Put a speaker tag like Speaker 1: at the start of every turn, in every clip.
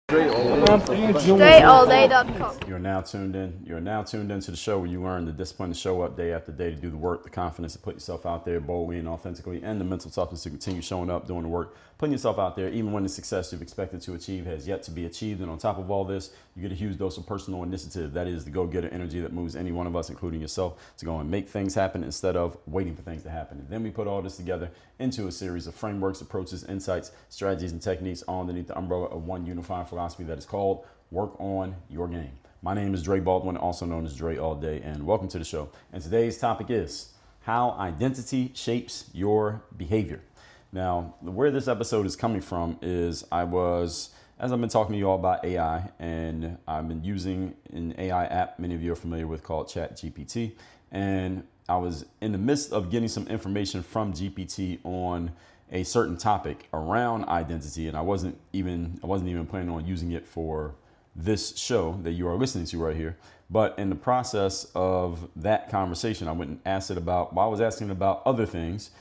Speaker 1: DreAllDay.com.
Speaker 2: You're now tuned in. You're now tuned into the show where you learn the discipline to show up day after day, to do the work, the confidence to put yourself out there boldly and authentically, and the mental toughness to continue showing up, doing the work, putting yourself out there, even when the success you've expected to achieve has yet to be achieved. And on top of all this, you get a huge dose of personal initiative. That is the go-getter energy that moves any one of us, including yourself, to go and make things happen instead of waiting for things to happen. And then we put all this together into a series of frameworks, approaches, insights, strategies, and techniques all underneath the umbrella of one unifying philosophy that is called Work on Your Game. My name is Baldwin, also known as DreAllDay, and welcome to the show. And today's topic is how identity shapes your behavior. Now, where this episode is coming from is as I've been talking to you all about AI, and I've been using an AI app many of you are familiar with called ChatGPT, and I was in the midst of getting some information from GPT on a certain topic around identity, and I wasn't even planning on using it for this show that you are listening to right here. But in the process of that conversation, I went and asked it about, I was asking about other things.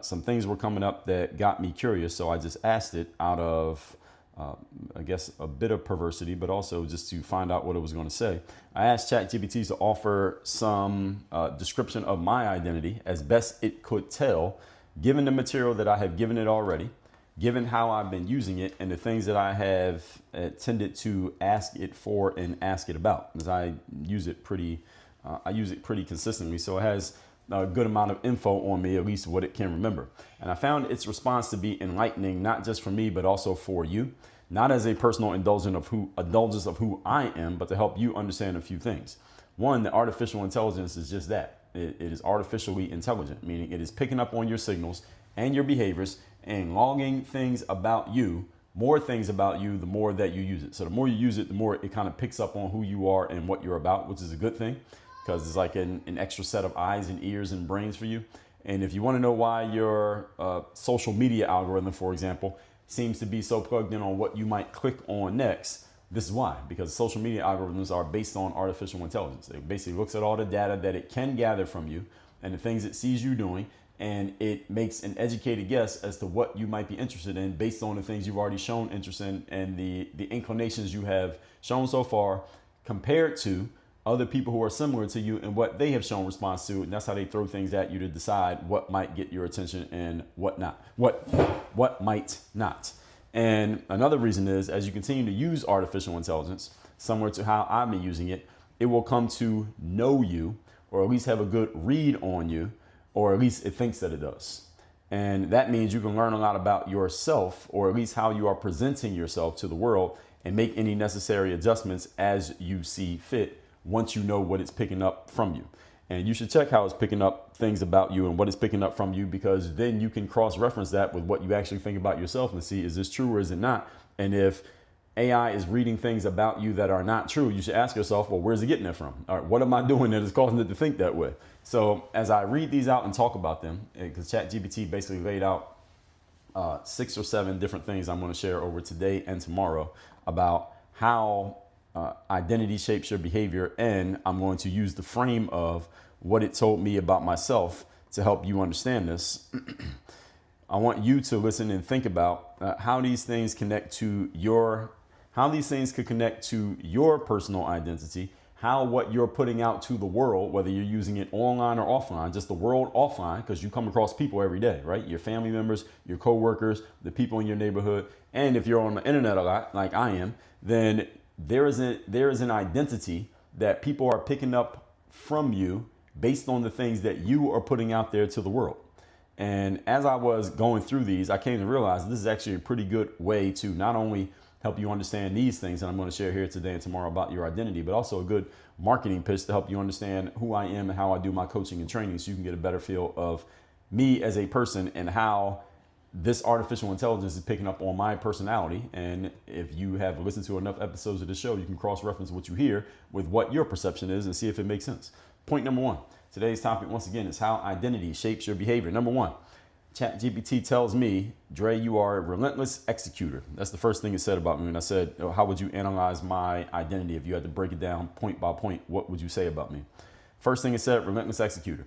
Speaker 2: Some things were coming up that got me curious. So I just asked it out of, I guess, a bit of perversity, but also just to find out what it was going to say. I asked ChatGPT to offer some description of my identity as best it could tell, given the material that I have given it already, given how I've been using it, and the things that I have tended to ask it for and ask it about, because I use it pretty consistently. So it has a good amount of info on me, at least what it can remember. And I found its response to be enlightening, not just for me, but also for you, not as a personal indulgence of who I am, but to help you understand a few things. One, the artificial intelligence is just that. It is artificially intelligent, meaning it is picking up on your signals and your behaviors and logging things about you, more things about you, the more that you use it. So the more you use it, the more it kind of picks up on who you are and what you're about, which is a good thing, because it's like an extra set of eyes and ears and brains for you. And if you want to know why your social media algorithm, for example, seems to be so plugged in on what you might click on next, this is why, because social media algorithms are based on artificial intelligence. It basically looks at all the data that it can gather from you and the things it sees you doing, and it makes an educated guess as to what you might be interested in based on the things you've already shown interest in and the inclinations you have shown so far compared to other people who are similar to you and what they have shown response to. And that's how they throw things at you to decide what might get your attention and what not, what might not. And another reason is, as you continue to use artificial intelligence, similar to how I've been using it, it will come to know you, or at least have a good read on you, or at least it thinks that it does. And that means you can learn a lot about yourself, or at least how you are presenting yourself to the world, and make any necessary adjustments as you see fit once you know what it's picking up from you. And you should check how it's picking up things about you and what it's picking up from you, because then you can cross-reference that with what you actually think about yourself and see, is this true or is it not? And if AI is reading things about you that are not true, you should ask yourself, well, where's it getting it from? All right, what am I doing that is causing it to think that way? So as I read these out and talk about them, because ChatGPT basically laid out 6 or 7 different things I'm going to share over today and tomorrow about how identity shapes your behavior. And I'm going to use the frame of what it told me about myself to help you understand this. I want you to listen and think about how these things connect to how these things could connect to your personal identity, how what you're putting out to the world, whether you're using it online or offline, just the world offline, because you come across people every day, right? Your family members, your coworkers, the people in your neighborhood. And if you're on the internet a lot, like I am, then there is an identity that people are picking up from you based on the things that you are putting out there to the world. And as I was going through these, I came to realize this is actually a pretty good way to not only help you understand these things that I'm going to share here today and tomorrow about your identity, but also a good marketing pitch to help you understand who I am and how I do my coaching and training, so you can get a better feel of me as a person and how this artificial intelligence is picking up on my personality. And if you have listened to enough episodes of the show, you can cross-reference what you hear with what your perception is and see if it makes sense. Point number 1. Today's topic, once again, is how identity shapes your behavior. Number 1, ChatGPT tells me, Dre, you are a relentless executor. That's the first thing it said about me. And I said, how would you analyze my identity? If you had to break it down point by point, what would you say about me? First thing it said, relentless executor.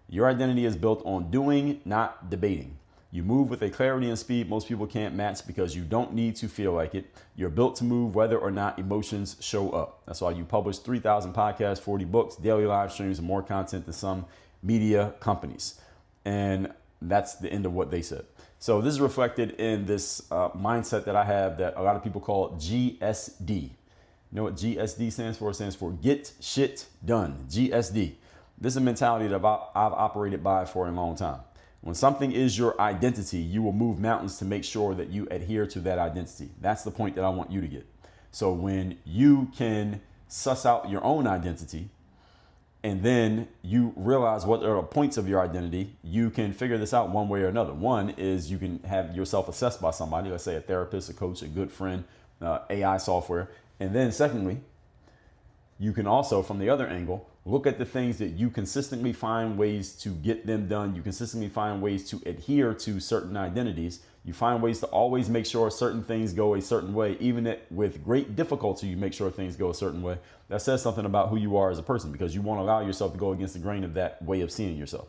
Speaker 2: Your identity is built on doing, not debating. You move with a clarity and speed most people can't match because you don't need to feel like it. You're built to move whether or not emotions show up. That's why you publish 3,000 podcasts, 40 books, daily live streams, and more content than some media companies. And that's the end of what they said. So this is reflected in this mindset that I have that a lot of people call GSD. You know what GSD stands for? It stands for get shit done. GSD. This is a mentality that I've operated by for a long time. When something is your identity, you will move mountains to make sure that you adhere to that identity. That's the point that I want you to get. So when you can suss out your own identity, and then you realize what are the points of your identity, you can figure this out one way or another. One is you can have yourself assessed by somebody, let's say a therapist, a coach, a good friend, AI software. And then secondly, you can also, from the other angle, look at the things that you consistently find ways to get them done. You consistently find ways to adhere to certain identities. You find ways to always make sure certain things go a certain way, even with great difficulty, you make sure things go a certain way. That says something about who you are as a person because you won't allow yourself to go against the grain of that way of seeing yourself.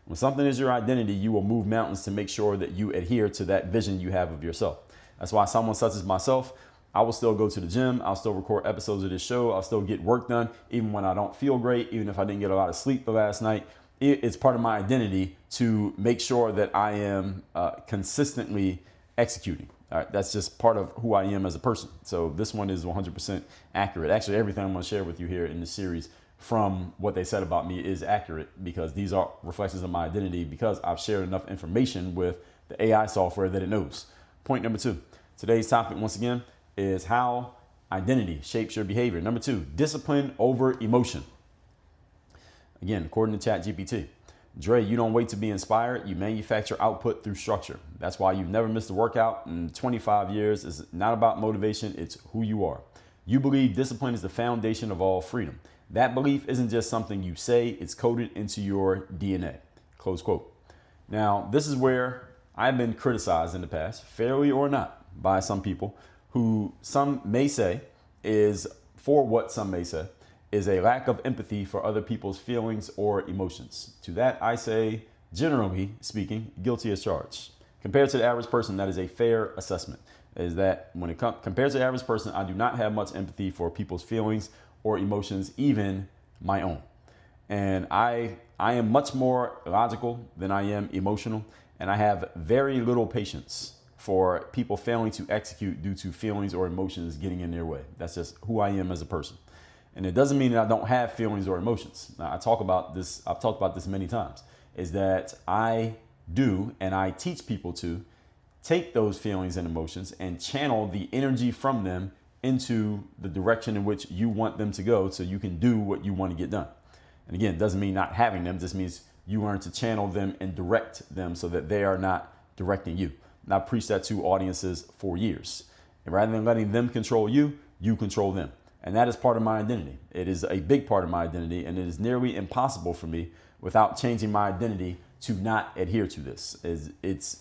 Speaker 2: When something is your identity, you will move mountains to make sure that you adhere to that vision you have of yourself. That's why someone such as myself, I will still go to the gym. I'll still record episodes of this show. I'll still get work done, even when I don't feel great, even if I didn't get a lot of sleep the last night. It's part of my identity to make sure that I am consistently executing. All right, that's just part of who I am as a person. So this one is 100% accurate. Actually, everything I'm going to share with you here in this series from what they said about me is accurate because these are reflections of my identity because I've shared enough information with the AI software that it knows. Point number 2. Today's topic, once again, is how identity shapes your behavior. Number 2, discipline over emotion. Again, according to ChatGPT, Dre, you don't wait to be inspired. You manufacture output through structure. That's why you've never missed a workout in 25 years. It's not about motivation. It's who you are. You believe discipline is the foundation of all freedom. That belief isn't just something you say. It's coded into your DNA. Close quote. Now, this is where I've been criticized in the past, fairly or not, by some people who some may say is for what some may say is a lack of empathy for other people's feelings or emotions. To that, I say, generally speaking, guilty as charged. Compared to the average person, that is a fair assessment. Is that when it compared to the average person, I do not have much empathy for people's feelings or emotions, even my own. And I am much more logical than I am emotional, and I have very little patience for people failing to execute due to feelings or emotions getting in their way. That's just who I am as a person. And it doesn't mean that I don't have feelings or emotions. Now, I've talked about this many times, is that I do and I teach people to take those feelings and emotions and channel the energy from them into the direction in which you want them to go so you can do what you want to get done. And again, it doesn't mean not having them, it just means you learn to channel them and direct them so that they are not directing you. And I've preached that to audiences for years. And rather than letting them control you, you control them. And that is part of my identity. It is a big part of my identity, and it is nearly impossible for me without changing my identity to not adhere to this.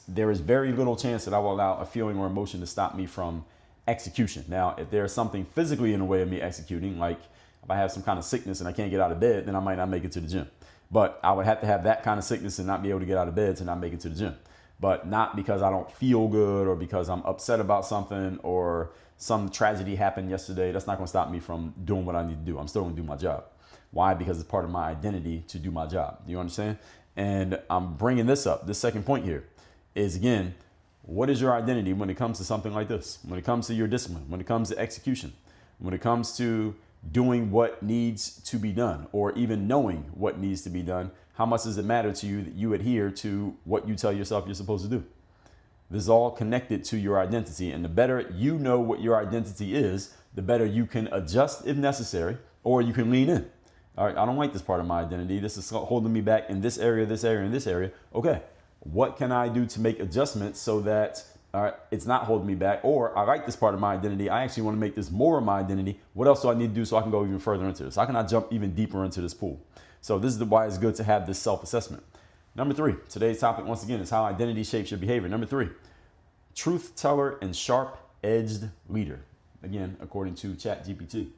Speaker 2: There is very little chance that I will allow a feeling or emotion to stop me from execution. Now, if there's something physically in the way of me executing, like if I have some kind of sickness and I can't get out of bed, then I might not make it to the gym. But I would have to have that kind of sickness and not be able to get out of bed to not make it to the gym. But not because I don't feel good or because I'm upset about something or some tragedy happened yesterday. That's not going to stop me from doing what I need to do. I'm still going to do my job. Why? Because it's part of my identity to do my job. You understand? And I'm bringing this up. This second point here is, again, what is your identity when it comes to something like this? When it comes to your discipline, when it comes to execution, when it comes to doing what needs to be done or even knowing what needs to be done, how much does it matter to you that you adhere to what you tell yourself you're supposed to do? This is all connected to your identity. And the better you know what your identity is, the better you can adjust if necessary, or you can lean in. All right, I don't like this part of my identity. This is holding me back in this area, this area, and this area. Okay, what can I do to make adjustments so that it's not holding me back? Or I like this part of my identity. I actually want to make this more of my identity. What else do I need to do so I can go even further into this? How can I jump even deeper into this pool? So this is why it's good to have this self-assessment. Number 3, today's topic, once again, is how identity shapes your behavior. Number 3, truth teller and sharp-edged leader. Again, according to ChatGPT.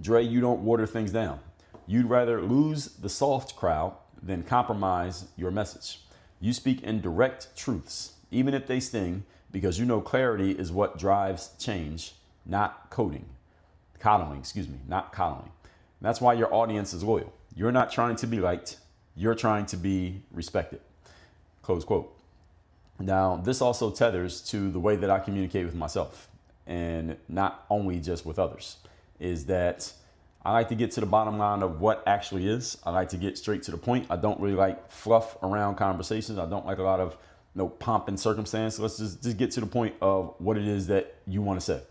Speaker 2: Dre, you don't water things down. You'd rather lose the soft crowd than compromise your message. You speak in direct truths, even if they sting, because you know clarity is what drives change, not coddling, not coddling. That's why your audience is loyal. You're not trying to be liked. You're trying to be respected. Close quote. Now, this also tethers to the way that I communicate with myself, and not only just with others, is that I like to get to the bottom line of what actually is. I like to get straight to the point. I don't really like fluff around conversations. I don't like a lot of pomp and circumstance. Let's just get to the point of what it is that you want to say.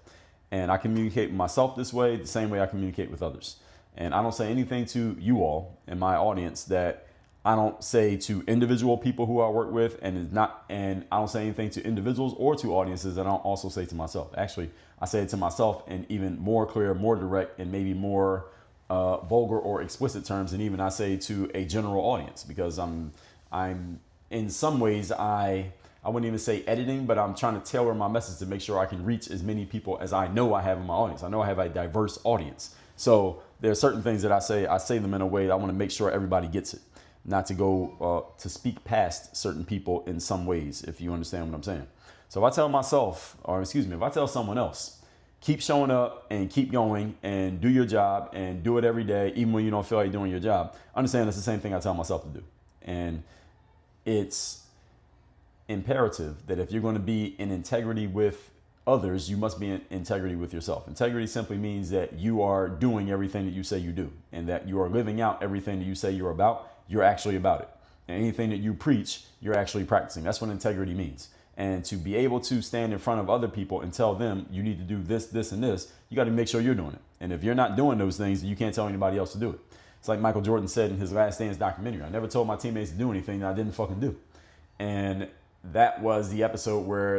Speaker 2: And I communicate with myself this way, the same way I communicate with others. And I don't say anything to you all in my audience that I don't say to individual people who I work with, and I don't say anything to individuals or to audiences that I don't also say to myself. Actually, I say it to myself in even more clear, more direct, and maybe more vulgar or explicit terms than even I say to a general audience, because I'm in some ways I wouldn't even say editing, but I'm trying to tailor my message to make sure I can reach as many people as I know I have in my audience. I know I have a diverse audience. So there are certain things that I say them in a way that I want to make sure everybody gets it. Not to go to speak past certain people in some ways, if you understand what I'm saying. So if I tell myself, if I tell someone else, keep showing up and keep going and do your job and do it every day, even when you don't feel like doing your job, understand that's the same thing I tell myself to do. And it's imperative that if you're going to be in integrity with others, you must be in integrity with yourself. Integrity simply means that you are doing everything that you say you do, and that you are living out everything that you say you're about. You're actually about it. And anything that you preach, you're actually practicing. That's what integrity means. And to be able to stand in front of other people and tell them you need to do this, this, and this, you got to make sure you're doing it. And if you're not doing those things, you can't tell anybody else to do it. It's like Michael Jordan said in his Last Dance documentary, I never told my teammates to do anything that I didn't fucking do. And that was the episode where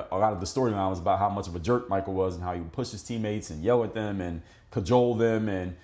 Speaker 2: a lot of the storyline was about how much of a jerk Michael was and how he would push his teammates and yell at them and cajole them and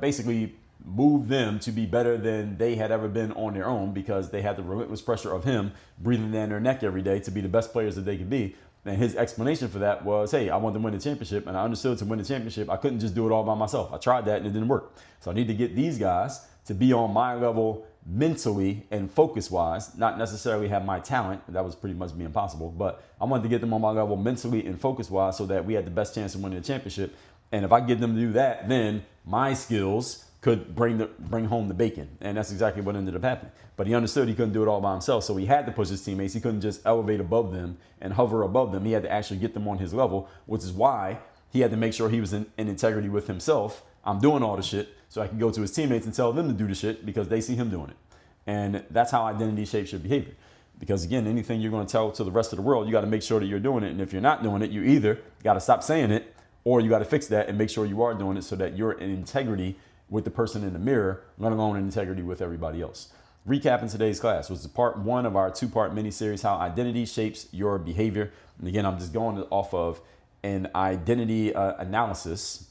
Speaker 2: basically move them to be better than they had ever been on their own, because they had the relentless pressure of him breathing down their neck every day to be the best players that they could be. And his explanation for that was, hey, I want to win the championship, and I understood to win the championship, I couldn't just do it all by myself. I tried that and it didn't work. So I need to get these guys to be on my level mentally and focus wise, not necessarily have my talent. That was pretty much be impossible, but I wanted to get them on my level mentally and focus wise so that we had the best chance of winning the championship. And if I get them to do that, then my skills could bring home the bacon. And that's exactly what ended up happening. But he understood he couldn't do it all by himself. So he had to push his teammates. He couldn't just elevate above them and hover above them. He had to actually get them on his level, which is why he had to make sure he was in integrity with himself. I'm doing all the shit so I can go to his teammates and tell them to do the shit because they see him doing it. And that's how identity shapes your behavior. Because again, anything you're going to tell to the rest of the world, you got to make sure that you're doing it. And if you're not doing it, you either got to stop saying it, or you got to fix that and make sure you are doing it so that you're in integrity with the person in the mirror, let alone in integrity with everybody else. Recapping today's class was part 1 of our 2-part mini-series, How Identity Shapes Your Behavior. And again, I'm just going off of an identity analysis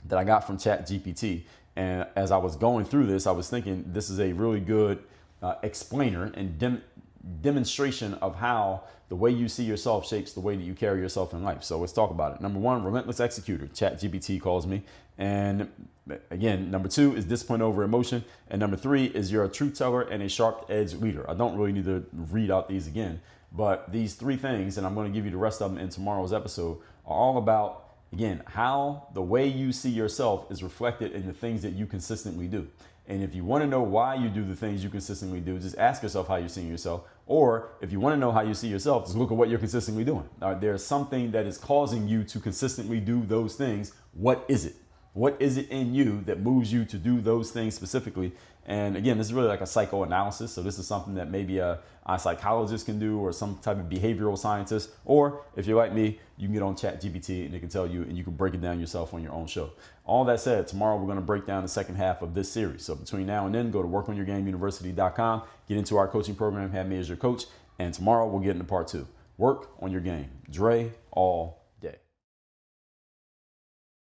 Speaker 2: that I got from ChatGPT. And as I was going through this, I was thinking this is a really good explainer and demonstration of how the way you see yourself shapes the way that you carry yourself in life. So let's talk about it. Number 1, relentless executor, ChatGPT calls me. And again, number 2 is discipline over emotion. And number 3 is you're a truth teller and a sharp-edged leader. I don't really need to read out these again, but these 3 things, and I'm going to give you the rest of them in tomorrow's episode, are all about, again, how the way you see yourself is reflected in the things that you consistently do. And if you want to know why you do the things you consistently do, just ask yourself how you're seeing yourself. Or if you want to know how you see yourself, just look at what you're consistently doing. There's something that is causing you to consistently do those things. What is it? What is it in you that moves you to do those things specifically? And again, this is really like a psychoanalysis. So this is something that maybe a psychologist can do, or some type of behavioral scientist. Or if you're like me, you can get on ChatGPT and it can tell you, and you can break it down yourself on your own show. All that said, tomorrow we're going to break down the second half of this series. So between now and then, go to workonyourgameuniversity.com, get into our coaching program, have me as your coach. And tomorrow we'll get into part 2. Work on your game. Dre, all